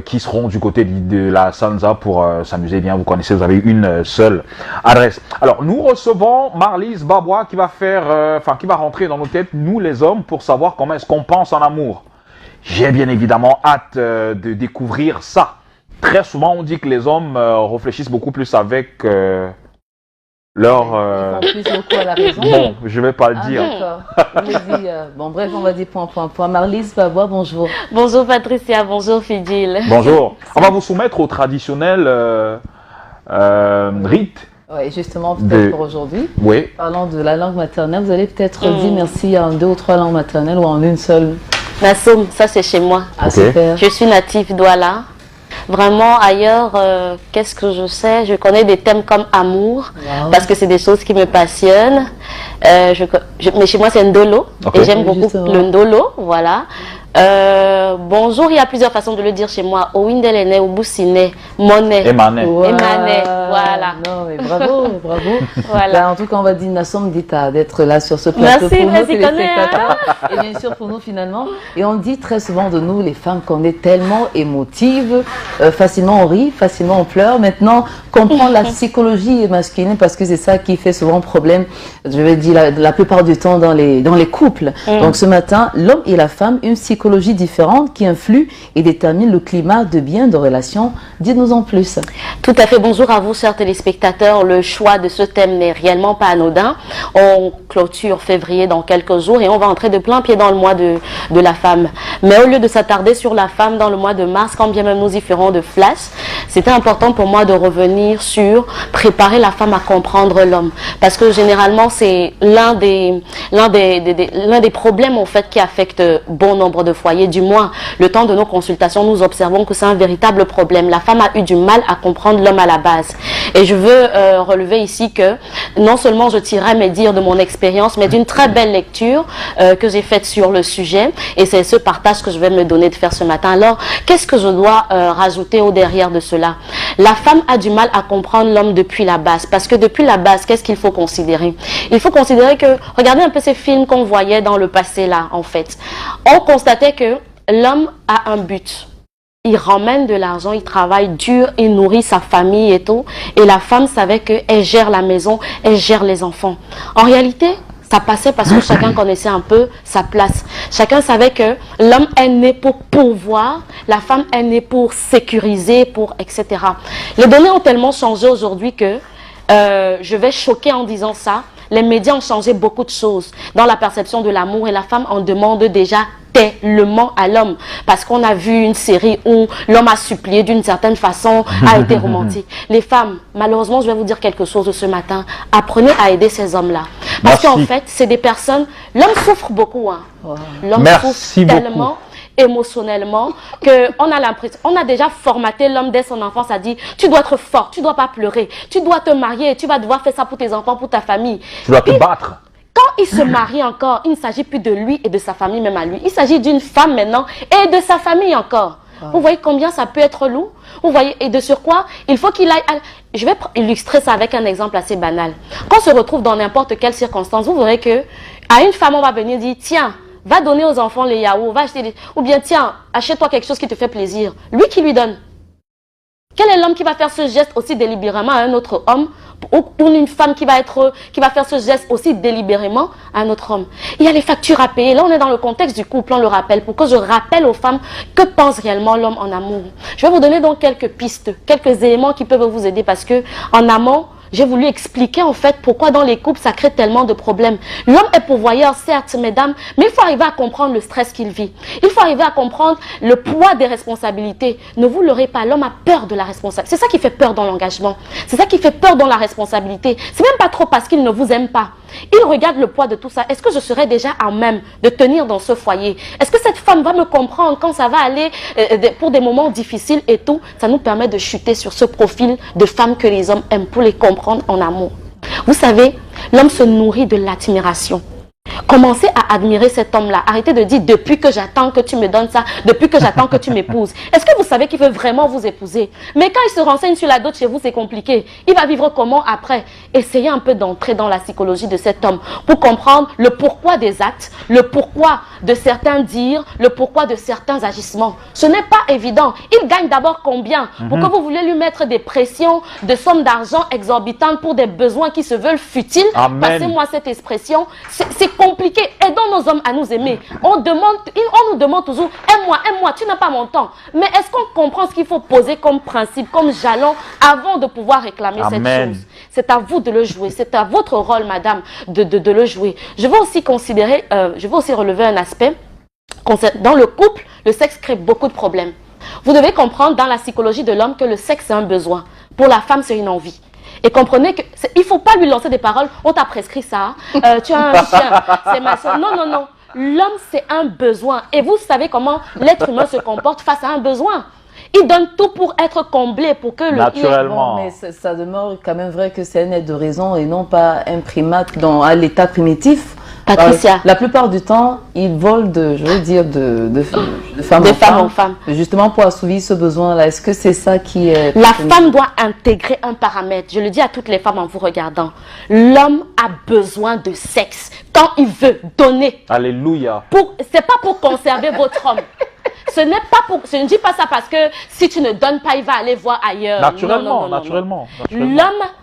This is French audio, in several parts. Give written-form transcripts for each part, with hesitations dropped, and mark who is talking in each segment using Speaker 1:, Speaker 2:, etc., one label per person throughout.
Speaker 1: qui seront du côté de la Sansa pour s'amuser bien. Vous connaissez, vous avez une seule adresse. Alors, nous recevons Marlise Babois qui va faire, qui va rentrer dans nos têtes, nous les hommes, pour savoir comment est-ce qu'on pense en amour. J'ai bien évidemment hâte de découvrir ça. Très souvent, on dit que les hommes réfléchissent beaucoup plus avec leur...
Speaker 2: Ils font plus beaucoup à la raison.
Speaker 1: Bon, je vais pas le dire.
Speaker 2: D'accord. Bon, bref, on va dire point. Marlise Babois, bonjour.
Speaker 3: Bonjour Patricia, bonjour Fidil.
Speaker 1: Bonjour. On va vous soumettre au traditionnel rite.
Speaker 2: Oui, justement, peut-être pour aujourd'hui.
Speaker 1: Oui.
Speaker 2: Parlant de la langue maternelle, vous allez peut-être dire merci en 2 ou 3 langues maternelles ou en une seule.
Speaker 3: Nassoum, ça c'est chez moi.
Speaker 2: Ah, okay. Super.
Speaker 3: Je suis native d'Ouala. Vraiment, ailleurs, qu'est-ce que je sais? Je connais des thèmes comme amour, parce que c'est des choses qui me passionnent. Mais chez moi, c'est Ndolo, et j'aime beaucoup le Ndolo, voilà. Bonjour, il y a plusieurs façons de le dire chez moi. Owindelene, Obusine, Monet.
Speaker 1: Emane.
Speaker 3: Emane, voilà.
Speaker 2: Non, mais bravo, bravo.
Speaker 3: Voilà.
Speaker 2: Là, en tout cas, on va dire Nassom Dita d'être là sur ce plateau
Speaker 3: merci,
Speaker 2: pour
Speaker 3: merci,
Speaker 2: nos téléspectateurs et bien sûr pour nous finalement. Et on dit très souvent de nous, les femmes, qu'on est tellement émotives, facilement on rit, facilement on pleure. Maintenant, comprendre la psychologie masculine, parce que c'est ça qui fait souvent problème, je vais dire la plupart du temps dans les couples. Donc ce matin, l'homme et la femme, une psychologie différente qui influe et détermine le climat de bien de relation. Dites-nous en plus.
Speaker 3: Tout à fait. Bonjour à vous, chers téléspectateurs. Le choix de ce thème n'est réellement pas anodin. On clôture février dans quelques jours et on va entrer de plein pied dans le mois de la femme. Mais au lieu de s'attarder sur la femme dans le mois de mars, quand bien même nous y ferons de flash, c'était important pour moi de revenir sur préparer la femme à comprendre l'homme. Parce que généralement, c'est l'un des problèmes en fait qui affecte bon nombre de foyers. Du moins, le temps de nos consultations, nous observons que c'est un véritable problème. La femme a eu du mal à comprendre l'homme à la base. Et je veux relever ici que non seulement je tirerai mes dires de mon expérience, mais d'une très belle lecture que j'ai faite sur le sujet. Et c'est ce partage que je vais me donner de faire ce matin. Alors, qu'est-ce que je dois rajouter au derrière de cela? La femme a du mal à comprendre l'homme depuis la base. Parce que depuis la base, qu'est-ce qu'il faut considérer? Il faut considérer que, regardez un peu ces films qu'on voyait dans le passé là, en fait. On constatait que l'homme a un but. Il ramène de l'argent, il travaille dur, il nourrit sa famille et tout. Et la femme savait qu'elle gère la maison, elle gère les enfants. En réalité, ça passait parce que chacun connaissait un peu sa place. Chacun savait que l'homme est né pour pourvoir, la femme est née pour sécuriser, pour etc. Les données ont tellement changé aujourd'hui que je vais choquer en disant ça. Les médias ont changé beaucoup de choses dans la perception de l'amour et la femme en demande déjà tellement à l'homme, parce qu'on a vu une série où l'homme a supplié d'une certaine façon, a été romantique. Les femmes, malheureusement, je vais vous dire quelque chose ce matin, apprenez à aider ces hommes-là. Parce qu'en fait, c'est des personnes, l'homme souffre beaucoup. Hein. Wow. L'homme souffre tellement émotionnellement qu'on a l'impression, on a déjà formaté l'homme dès son enfance à dire tu dois être fort, tu dois pas pleurer, tu dois te marier, tu vas devoir faire ça pour tes enfants, pour ta famille.
Speaker 1: Tu dois te battre.
Speaker 3: Quand il se marie encore, il ne s'agit plus de lui et de sa famille même à lui. Il s'agit d'une femme maintenant et de sa famille encore. Vous voyez combien ça peut être lourd? Vous voyez, et de sur quoi il faut qu'il aille... Je vais illustrer ça avec un exemple assez banal. Quand on se retrouve dans n'importe quelle circonstance, vous verrez que à une femme, on va venir dire, tiens, va donner aux enfants les yaourts, va acheter des... Ou bien, tiens, achète-toi quelque chose qui te fait plaisir. Lui qui lui donne. Quel est l'homme qui va faire ce geste aussi délibérément à un autre homme, ou une femme qui va faire ce geste aussi délibérément à un autre homme? Il y a les factures à payer. Là, on est dans le contexte du couple, on le rappelle. Pour que je rappelle aux femmes que pense réellement l'homme en amour. Je vais vous donner donc quelques pistes, quelques éléments qui peuvent vous aider, parce que en amont, j'ai voulu expliquer en fait pourquoi dans les couples ça crée tellement de problèmes. L'homme est pourvoyeur, certes, mesdames, mais il faut arriver à comprendre le stress qu'il vit. Il faut arriver à comprendre le poids des responsabilités. Ne vous leurrez pas, l'homme a peur de la responsabilité. C'est ça qui fait peur dans l'engagement. C'est ça qui fait peur dans la responsabilité. C'est même pas trop parce qu'il ne vous aime pas. Il regarde le poids de tout ça. Est-ce que je serai déjà à même de tenir dans ce foyer? Est-ce que cette femme va me comprendre quand ça va aller pour des moments difficiles et tout? Ça nous permet de chuter sur ce profil de femme que les hommes aiment pour les comprendre en amour. Vous savez, l'homme se nourrit de l'admiration. Commencez à admirer cet homme-là. Arrêtez de dire depuis que j'attends que tu me donnes ça, depuis que j'attends que tu m'épouses. Est-ce que vous savez qu'il veut vraiment vous épouser? Mais quand il se renseigne sur la dot chez vous, c'est compliqué. Il va vivre comment après? Essayez un peu d'entrer dans la psychologie de cet homme pour comprendre le pourquoi des actes, le pourquoi de certains dires, le pourquoi de certains agissements. Ce n'est pas évident. Il gagne d'abord combien? Pour que vous voulez lui mettre des pressions, de sommes d'argent exorbitantes pour des besoins qui se veulent futiles. Passez-moi cette expression. C'est compliqué. Aidons nos hommes à nous aimer. On nous demande toujours, aime-moi, tu n'as pas mon temps. Mais est-ce qu'on comprend ce qu'il faut poser comme principe, comme jalon, avant de pouvoir réclamer cette chose? C'est à vous de le jouer. C'est à votre rôle, madame, de le jouer. Je veux aussi considérer, je veux aussi relever un aspect. Dans le couple, le sexe crée beaucoup de problèmes. Vous devez comprendre dans la psychologie de l'homme que le sexe, c'est un besoin. Pour la femme, c'est une envie. Et comprenez qu'il ne faut pas lui lancer des paroles. On t'a prescrit ça. Tu as un chien. C'est ma soeur. Non, non, non. L'homme, c'est un besoin. Et vous savez comment l'être humain se comporte face à un besoin. Il donne tout pour être comblé, pour que
Speaker 1: naturellement.
Speaker 2: Bon, mais ça demeure quand même vrai que c'est un être de raison et non pas un primate à l'état primitif.
Speaker 3: Patricia.
Speaker 2: La plupart du temps, ils volent de femme en femme. Justement pour assouvir ce besoin-là. Est-ce que c'est ça qui est...
Speaker 3: La femme doit intégrer un paramètre. Je le dis à toutes les femmes en vous regardant. L'homme a besoin de sexe quand il veut donner.
Speaker 1: Alléluia.
Speaker 3: C'est pas pour conserver votre homme. Ce n'est pas pour... Je ne dis pas ça parce que si tu ne donnes pas, il va aller voir ailleurs.
Speaker 1: Naturellement, naturellement.
Speaker 3: L'homme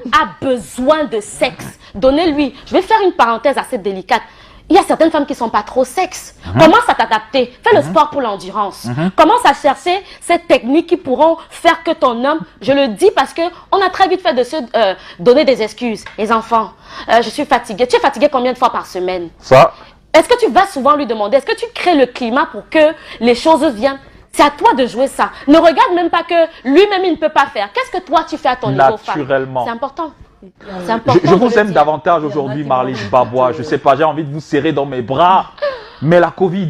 Speaker 3: a besoin de sexe. Donnez-lui. Je vais faire une parenthèse assez délicate. Il y a certaines femmes qui ne sont pas trop sexe. Commence à t'adapter. Fais le sport pour l'endurance. Commence à chercher ces techniques qui pourront faire que ton homme... Je le dis parce qu'on a très vite fait de se donner des excuses. Les enfants, je suis fatiguée. Tu es fatiguée combien de fois par semaine?
Speaker 1: Ça...
Speaker 3: Est-ce que tu vas souvent lui demander, est-ce que tu crées le climat pour que les choses viennent? C'est à toi de jouer ça. Ne regarde même pas que lui-même, il ne peut pas faire. Qu'est-ce que toi, tu fais à ton niveau femme?
Speaker 1: Naturellement.
Speaker 3: C'est important.
Speaker 1: Je vous aime davantage aujourd'hui, Marlise Babois. Je ne sais pas, j'ai envie de vous serrer dans mes bras. Mais la Covid,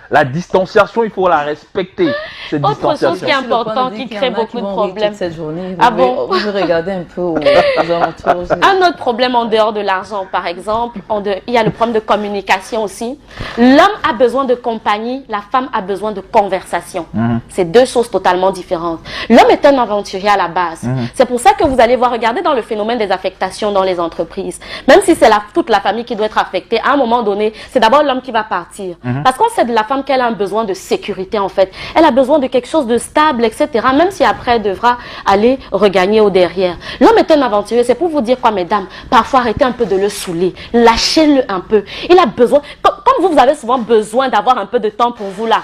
Speaker 1: la distanciation, il faut la respecter. Cette
Speaker 3: Autre chose qui est important, qui crée beaucoup de problèmes.
Speaker 2: Cette journée,
Speaker 3: Ah bon?
Speaker 2: Vous regardez un peu aux alentours.
Speaker 3: Un autre problème en dehors de l'argent, par exemple, il y a le problème de communication aussi. L'homme a besoin de compagnie, la femme a besoin de conversation. C'est deux choses totalement différentes. L'homme est un aventurier à la base. C'est pour ça que vous allez voir, regardez dans le phénomène des affectations dans les entreprises. Même si c'est toute la famille qui doit être affectée, à un moment donné, c'est d'abord l'homme qui va partir. Parce qu'on sait de la femme qu'elle a un besoin de sécurité en fait. Elle a besoin de quelque chose de stable, etc. Même si après elle devra aller regagner au derrière. L'homme est un aventurier. C'est pour vous dire quoi, mesdames? Parfois, arrêtez un peu de le saouler. Lâchez-le un peu. Il a besoin, comme vous avez souvent besoin d'avoir un peu de temps pour vous là.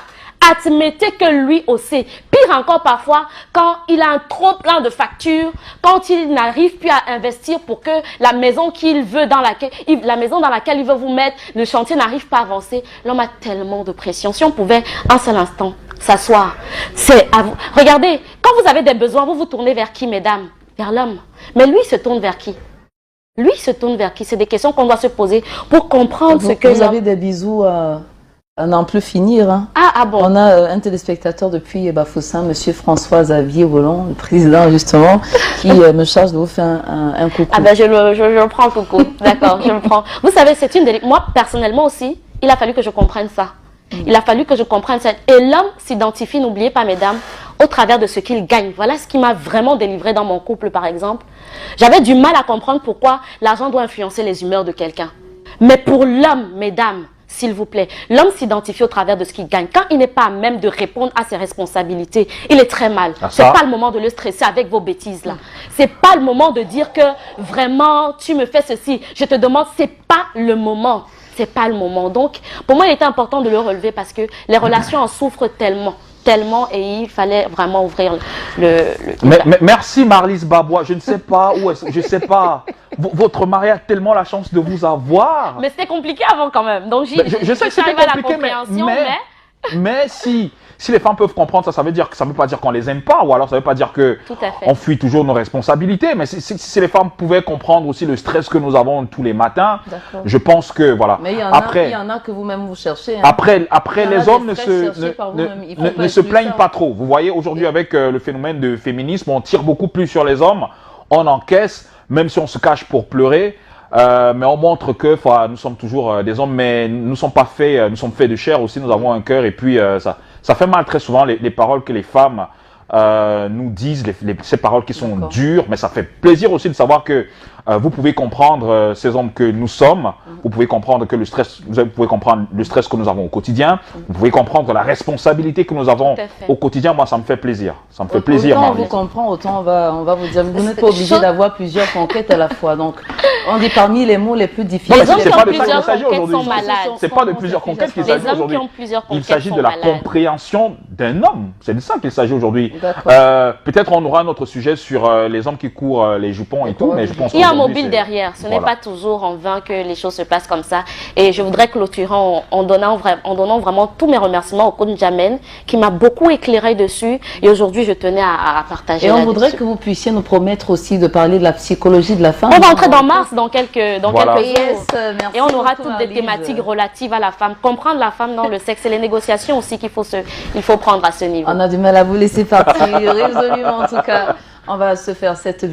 Speaker 3: Admettez que lui aussi, pire encore parfois, quand il a un trop plein de factures, quand il n'arrive plus à investir pour que la maison qu'il veut la maison dans laquelle il veut vous mettre, le chantier n'arrive pas à avancer, l'homme a tellement de pression. Si on pouvait un seul instant s'asseoir, c'est à vous. Regardez, quand vous avez des besoins, vous vous tournez vers qui, mesdames? Vers l'homme. Mais lui, il se tourne vers qui? Lui, il se tourne vers qui? C'est des questions qu'on doit se poser pour comprendre ce que...
Speaker 2: Vous avez des bisous à n'en plus finir. Hein.
Speaker 3: Ah bon.
Speaker 2: On a un téléspectateur depuis Bafoussam, Monsieur François Xavier Vollon, le président justement, qui me charge de vous faire un coucou.
Speaker 3: Ah ben je le prends coucou, d'accord, je le prends. Vous savez, c'est une moi personnellement aussi, il a fallu que je comprenne ça. Il a fallu que je comprenne ça. Et l'homme s'identifie, n'oubliez pas mesdames, au travers de ce qu'il gagne. Voilà ce qui m'a vraiment délivré dans mon couple par exemple. J'avais du mal à comprendre pourquoi l'argent doit influencer les humeurs de quelqu'un. Mais pour l'homme, mesdames, s'il vous plaît, l'homme s'identifie au travers de ce qu'il gagne. Quand il n'est pas à même de répondre à ses responsabilités, il est très mal. C'est pas le moment de le stresser avec vos bêtises là. C'est pas le moment de dire que vraiment tu me fais ceci. Je te demande, c'est pas le moment. C'est pas le moment. Donc, pour moi, il était important de le relever parce que les relations en souffrent tellement et il fallait vraiment ouvrir
Speaker 1: merci Marlise Babois. Je ne sais pas où est-ce, je sais pas. Votre mari a tellement la chance de vous avoir.
Speaker 3: Mais c'était compliqué avant quand même. Donc
Speaker 1: je sais que c'était compliqué, mais si les femmes peuvent comprendre ça, ça veut pas dire qu'on les aime pas, ou alors ça veut pas dire que on fuit toujours nos responsabilités. Mais si les femmes pouvaient comprendre aussi le stress que nous avons tous les matins, je pense que voilà.
Speaker 2: Mais il y en a que vous-même vous cherchez. Hein.
Speaker 1: Après les hommes ne se plaignent pas trop. Vous voyez aujourd'hui avec le phénomène de féminisme, on tire beaucoup plus sur les hommes, on encaisse, même si on se cache pour pleurer. mais on montre que nous sommes toujours des hommes, mais nous sommes pas faits, nous sommes faits de chair aussi, nous avons un cœur, et puis ça fait mal très souvent les paroles que les femmes nous disent, ces paroles qui sont dures, mais ça fait plaisir aussi de savoir que vous pouvez comprendre ces hommes que nous sommes, vous pouvez comprendre que vous pouvez comprendre le stress que nous avons au quotidien, vous pouvez comprendre la responsabilité que nous avons au quotidien. Moi, ça me fait plaisir. Ça me fait plaisir.
Speaker 2: Autant on vous comprend, autant on va vous dire, vous n'êtes pas obligé d'avoir plusieurs conquêtes à la fois. Donc, on dit parmi les mots les plus difficiles.
Speaker 3: Les hommes qui
Speaker 1: C'est
Speaker 3: ont
Speaker 1: pas de ça qu'il
Speaker 3: plusieurs
Speaker 1: s'agit
Speaker 3: conquêtes
Speaker 1: aujourd'hui.
Speaker 3: sont malades.
Speaker 1: C'est pas de plusieurs conquêtes qu'il s'agit aujourd'hui. Il s'agit de la compréhension d'un homme. C'est de ça qu'il s'agit aujourd'hui. Peut-être on aura un autre sujet sur les hommes qui courent les jupons et tout, mais je pense
Speaker 3: qu'il y a un mobile derrière. Ce n'est pas toujours en vain que les choses se passent comme ça. Et je voudrais clôturer en donnant vraiment tous mes remerciements au coach Jamel qui m'a beaucoup éclairé dessus. Et aujourd'hui, je tenais à partager.
Speaker 2: Et on voudrait que vous puissiez nous promettre aussi de parler de la psychologie de la femme.
Speaker 3: On va entrer dans mars dans quelques jours.
Speaker 2: Et
Speaker 3: on aura toutes des thématiques relatives à la femme. Comprendre la femme dans le sexe et les négociations aussi qu'il faut prendre à ce niveau.
Speaker 2: On a du mal à vous laisser partir, résolument en tout cas. On va se faire cette